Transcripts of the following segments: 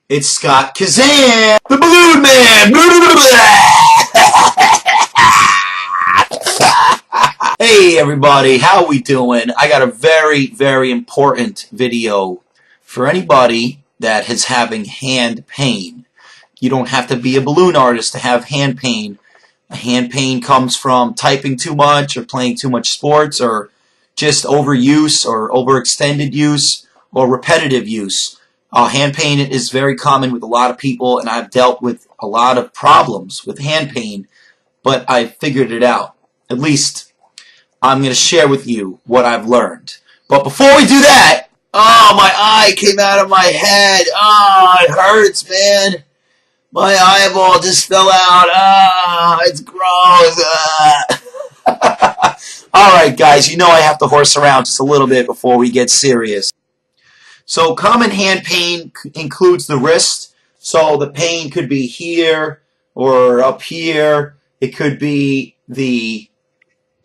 It's Scott Kazan, the Balloon Man. Hey everybody, how we doing? I got a very important video for anybody that is having hand pain. You don't have to be a balloon artist to have hand pain. Hand pain comes from typing too much or playing too much sports or just overuse or overextended use or repetitive use. Hand pain is very common with a lot of people, and I've dealt with a lot of problems with hand pain, but I figured it out. At least I'm going to share with you what I've learned. But before we do that, oh, my eye came out of my head. Oh, it hurts, man. My eyeball just fell out. Ah, it's gross. Ah. All right, guys, you know I have to horse around just a little bit before we get serious. So common hand pain includes the wrist. So the pain could be here or up here. It could be the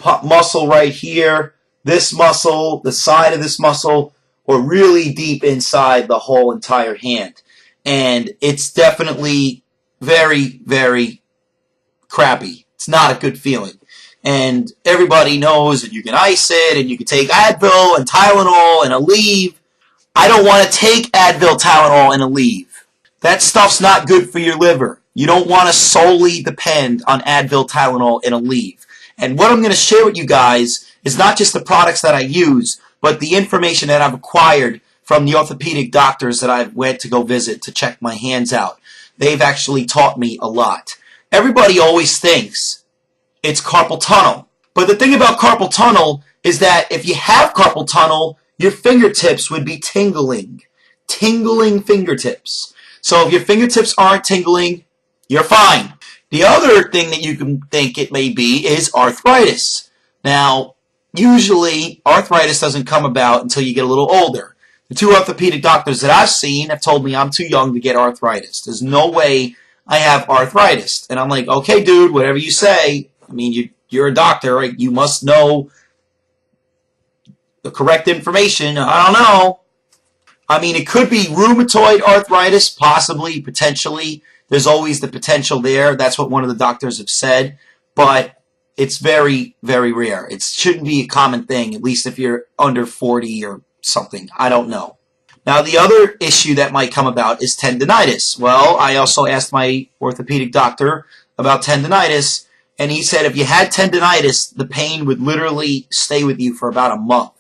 muscle right here, this muscle, the side of this muscle, or really deep inside the whole entire hand. And it's definitely very crappy. It's not a good feeling. And everybody knows that you can ice it, and you can take Advil and Tylenol and Aleve. I don't want to take Advil, Tylenol, and Aleve. That stuff's not good for your liver. You don't want to solely depend on Advil, Tylenol, and Aleve. And what I'm going to share with you guys is not just the products that I use, but the information that I've acquired from the orthopedic doctors that I went to go visit to check my hands out. They've actually taught me a lot. Everybody always thinks it's carpal tunnel. But the thing about carpal tunnel is that if you have carpal tunnel, your fingertips would be tingling. Tingling fingertips. So if your fingertips aren't tingling, you're fine. The other thing that you can think it may be is arthritis. Now, usually arthritis doesn't come about until you get a little older. The two orthopedic doctors that I've seen have told me I'm too young to get arthritis. There's no way I have arthritis. And I'm like, okay, dude, whatever you say. I mean, you're a doctor, right? You must know the correct information. I don't know. I mean, it could be rheumatoid arthritis, possibly, potentially. There's always the potential there. That's what one of the doctors have said. But it's very rare. It shouldn't be a common thing, at least if you're under 40 or something. I don't know. Now, the other issue that might come about is tendinitis. Well, I also asked my orthopedic doctor about tendinitis, and he said if you had tendinitis, the pain would literally stay with you for about a month.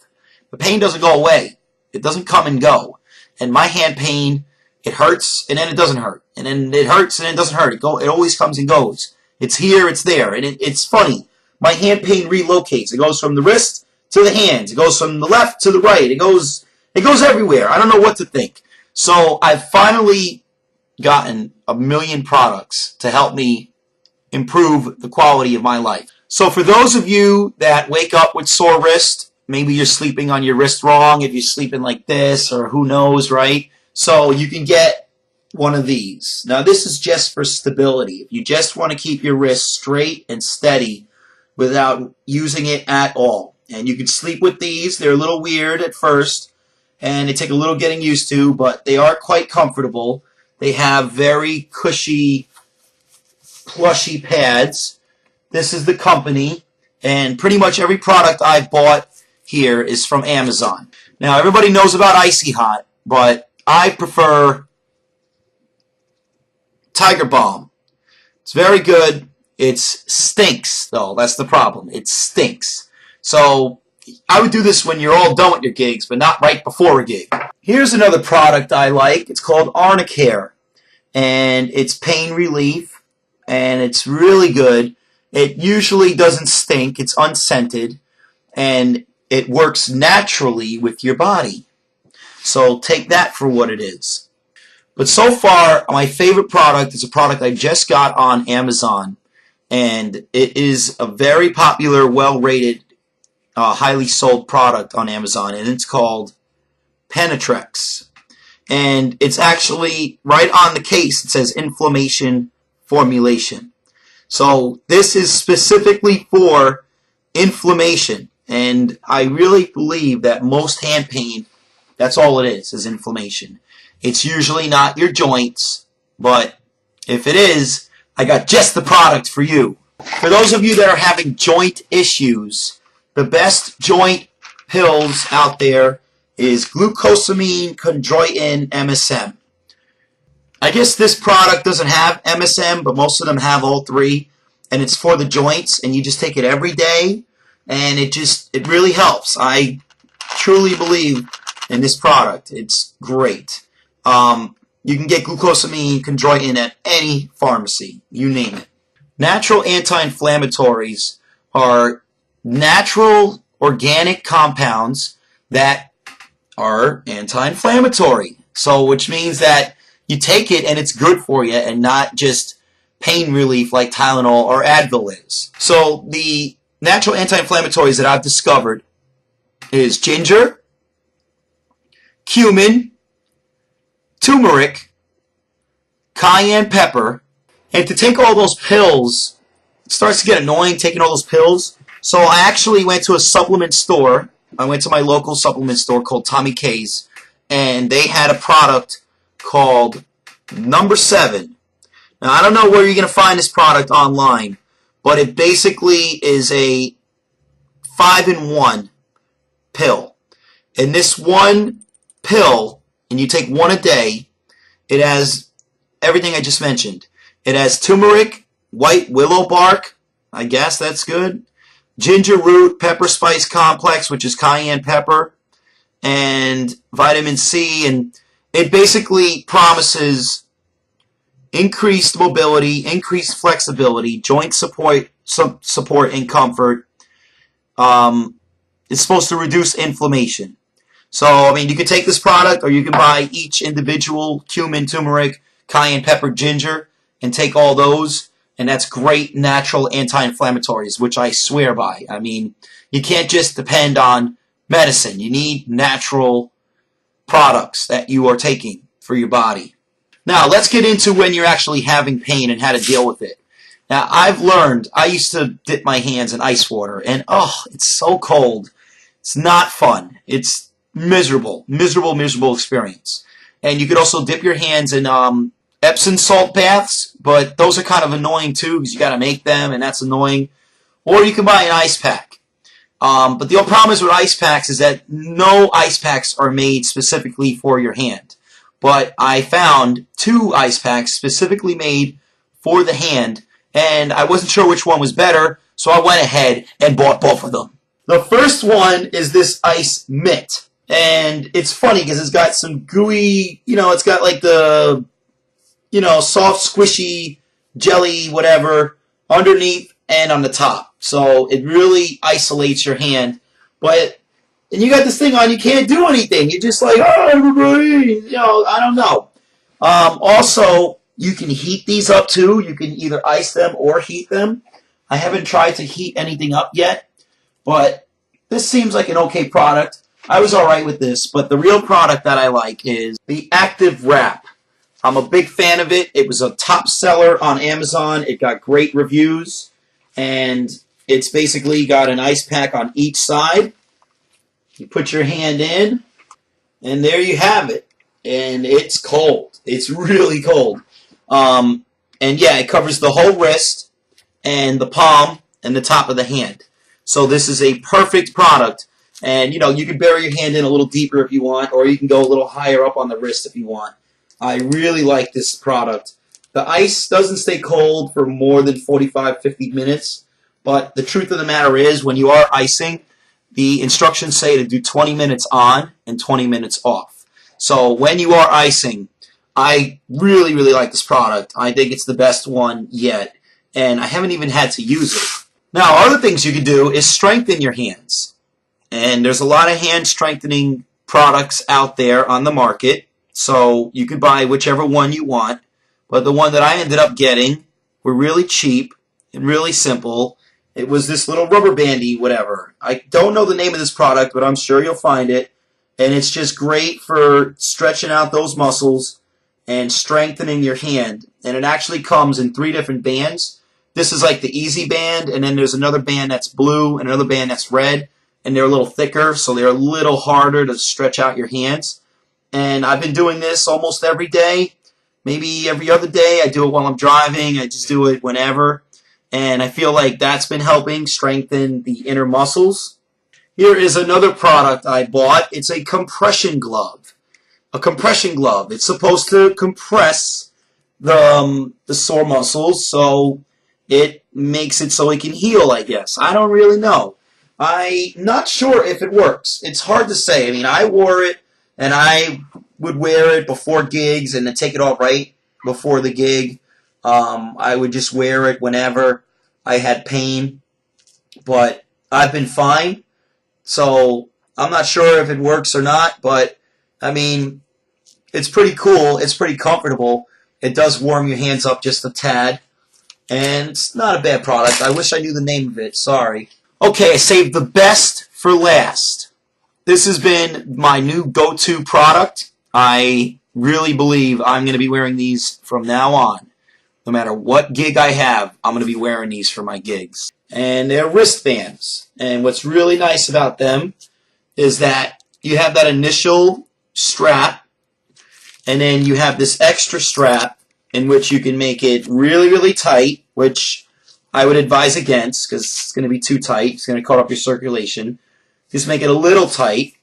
The pain doesn't go away. It doesn't come and go. And my hand pain, it hurts, and then it doesn't hurt. And then it hurts, and then it doesn't hurt. It always comes and goes. It's here, it's there. And it's funny. My hand pain relocates. It goes from the wrist to the hands. It goes from the left to the right. It goes everywhere. I don't know what to think. So I've finally gotten a million products to help me improve the quality of my life. So for those of you that wake up with sore wrist, maybe you're sleeping on your wrist wrong, if you're sleeping like this, or who knows, right? So you can get one of these. Now this is just for stability. If you just want to keep your wrist straight and steady without using it at all. And you can sleep with these. They're a little weird at first, and they take a little getting used to, but they are quite comfortable. They have very cushy, plushy pads. This is the company, and pretty much every product I've bought here is from Amazon. Now, everybody knows about Icy Hot, but I prefer Tiger Balm. It's very good. It stinks, though. That's the problem. It stinks. So I would do this when you're all done with your gigs, but not right before a gig. Here's another product I like. It's called Arnicare, and it's pain relief, and it's really good. It usually doesn't stink. It's unscented, and it works naturally with your body. So take that for what it is. But so far, my favorite product is a product I just got on Amazon. And it is a very popular, well-rated, highly sold product on Amazon. And it's called Penetrex. And it's actually right on the case. It says inflammation formulation. So this is specifically for inflammation. And I really believe that most hand pain, that's all it is inflammation. It's usually not your joints, but if it is, I got just the product for you. For those of you that are having joint issues, the best joint pills out there is glucosamine, chondroitin, MSM. I guess this product doesn't have MSM, but most of them have all three, and it's for the joints, and you just take it every day, and it really helps. I truly believe in this product. It's great. You can get glucosamine, chondroitin at any pharmacy, you name it. Natural anti-inflammatories are natural organic compounds that are anti-inflammatory. So, which means that you take it and it's good for you and not just pain relief like Tylenol or Advil is. So, the natural anti-inflammatories that I've discovered is ginger, cumin, turmeric, cayenne pepper. And to take all those pills, it starts to get annoying taking all those pills. So I actually went to a supplement store. I went to my local supplement store called Tommy K's, and they had a product called Number 7. Now, I don't know where you're going to find this product online, but it basically is a 5-in-1 pill. And this one pill, and you take one a day, it has everything I just mentioned. It has turmeric, white willow bark, I guess that's good, ginger root, pepper spice complex, which is cayenne pepper, and vitamin C, and it basically promises increased mobility, increased flexibility, joint support and comfort. It's supposed to reduce inflammation. So, I mean, you can take this product, or you can buy each individual cumin, turmeric, cayenne pepper, ginger, and take all those, and that's great natural anti-inflammatories, which I swear by. I mean, you can't just depend on medicine. You need natural products that you are taking for your body. Now, let's get into when you're actually having pain and how to deal with it. Now, I've learned, I used to dip my hands in ice water, and oh, it's so cold. It's not fun. It's miserable, miserable experience. And you could also dip your hands in Epsom salt baths, but those are kind of annoying too because you got to make them, and that's annoying. Or you can buy an ice pack. But the only problem is with ice packs is that no ice packs are made specifically for your hand. But I found 2 ice packs specifically made for the hand, and I wasn't sure which one was better, so I went ahead and bought both of them. The first one is this ice mitt, and it's funny because it's got some gooey, it's got like the soft, squishy, jelly, whatever, underneath and on the top. So it really isolates your hand. And you got this thing on, you can't do anything. You're just like, oh, everybody, I don't know. Also, you can heat these up too. You can either ice them or heat them. I haven't tried to heat anything up yet, but this seems like an okay product. I was alright with this, but the real product that I like is the Active Wrap. I'm a big fan of it. It was a top seller on Amazon. It got great reviews, and it's basically got an ice pack on each side. You put your hand in, and there you have it. And it's cold. It's really cold. And yeah, it covers the whole wrist and the palm and the top of the hand. So this is a perfect product. And, you can bury your hand in a little deeper if you want, or you can go a little higher up on the wrist if you want. I really like this product. The ice doesn't stay cold for more than 45-50 minutes, but the truth of the matter is when you are icing, the instructions say to do 20 minutes on and 20 minutes off. So when you are icing, I really like this product. I think it's the best one yet, and I haven't even had to use it. Now, other things you can do is strengthen your hands. And there's a lot of hand strengthening products out there on the market. So you can buy whichever one you want. But the one that I ended up getting were really cheap and really simple. It was this little rubber bandy, whatever. I don't know the name of this product, but I'm sure you'll find it. And it's just great for stretching out those muscles and strengthening your hand. And it actually comes in 3 different bands. This is like the easy band, and then there's another band that's blue and another band that's red. And they're a little thicker, so they're a little harder to stretch out your hands. And I've been doing this almost every day, maybe every other day. I do it while I'm driving. I just do it whenever. And I feel like that's been helping strengthen the inner muscles. Here is another product I bought. It's a compression glove. A compression glove. It's supposed to compress the sore muscles, so it makes it so it can heal, I guess. I don't really know. I'm not sure if it works. It's hard to say. I mean, I wore it, and I would wear it before gigs and then take it off right before the gig. I would just wear it whenever I had pain, but I've been fine. So I'm not sure if it works or not, but I mean, it's pretty cool. It's pretty comfortable. It does warm your hands up just a tad, and it's not a bad product. I wish I knew the name of it. Sorry. Okay, I saved the best for last. This has been my new go-to product. I really believe I'm going to be wearing these from now on. No matter what gig I have, I'm going to be wearing these for my gigs. And they're wristbands. And what's really nice about them is that you have that initial strap, and then you have this extra strap in which you can make it really, really tight, which I would advise against because it's going to be too tight. It's going to cut off your circulation. Just make it a little tight.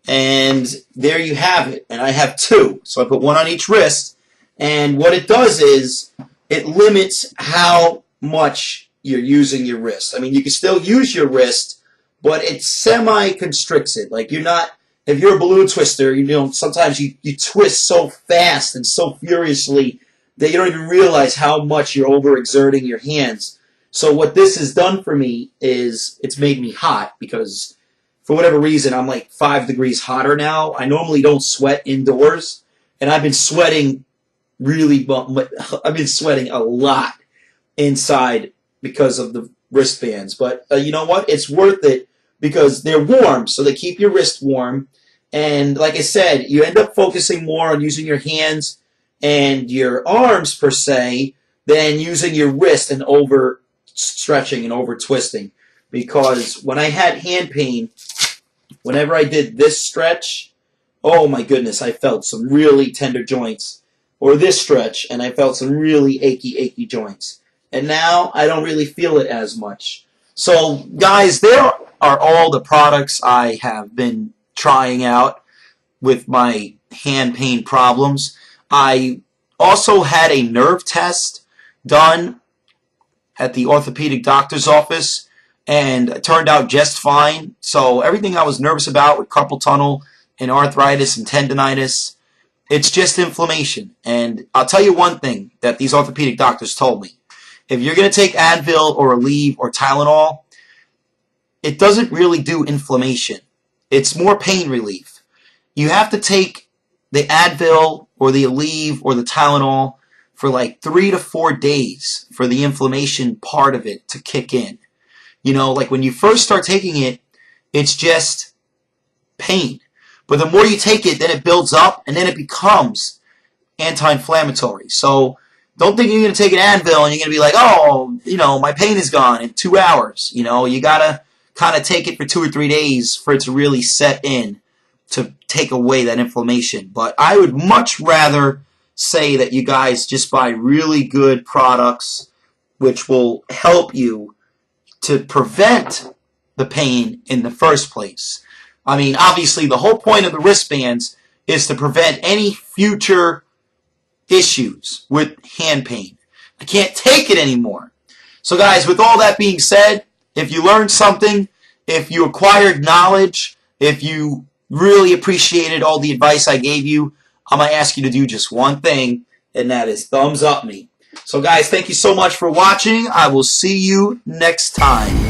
And there you have it. And I have two. So I put one on each wrist. And what it does is it limits how much you're using your wrist. I mean, you can still use your wrist, but it semi-constricts it. Like, you're not, if you're a balloon twister, you know, sometimes you twist so fast and so furiously that you don't even realize how much you're overexerting your hands. So what this has done for me is it's made me hot because for whatever reason, I'm like 5 degrees hotter now. I normally don't sweat indoors, and I've been sweating I've been sweating a lot inside because of the wristbands. But you know what? It's worth it because they're warm, so they keep your wrist warm. And like I said, you end up focusing more on using your hands and your arms, per se, than using your wrist and over stretching and over twisting. Because when I had hand pain, whenever I did this stretch, oh my goodness, I felt some really tender joints. Or this stretch, and I felt some really achy joints. And now I don't really feel it as much. So, guys, there are all the products I have been trying out with my hand pain problems. I also had a nerve test done at the orthopedic doctor's office, and it turned out just fine. So everything I was nervous about with carpal tunnel and arthritis and tendonitis, it's just inflammation. And I'll tell you one thing that these orthopedic doctors told me. If you're going to take Advil or Aleve or Tylenol, it doesn't really do inflammation. It's more pain relief. You have to take the Advil or the Aleve or the Tylenol for like 3 to 4 days for the inflammation part of it to kick in. You know, like when you first start taking it, it's just pain. But the more you take it, then it builds up, and then it becomes anti-inflammatory. So don't think you're going to take an Advil and you're going to be like, oh, you know, my pain is gone in 2 hours. You know, you got to kind of take it for 2 or 3 days for it to really set in to take away that inflammation. But I would much rather say that you guys just buy really good products which will help you to prevent the pain in the first place. I mean, obviously, the whole point of the wristbands is to prevent any future issues with hand pain. I can't take it anymore. So, guys, with all that being said, if you learned something, if you acquired knowledge, if you really appreciated all the advice I gave you, I'm going to ask you to do just one thing, and that is thumbs up me. So, guys, thank you so much for watching. I will see you next time.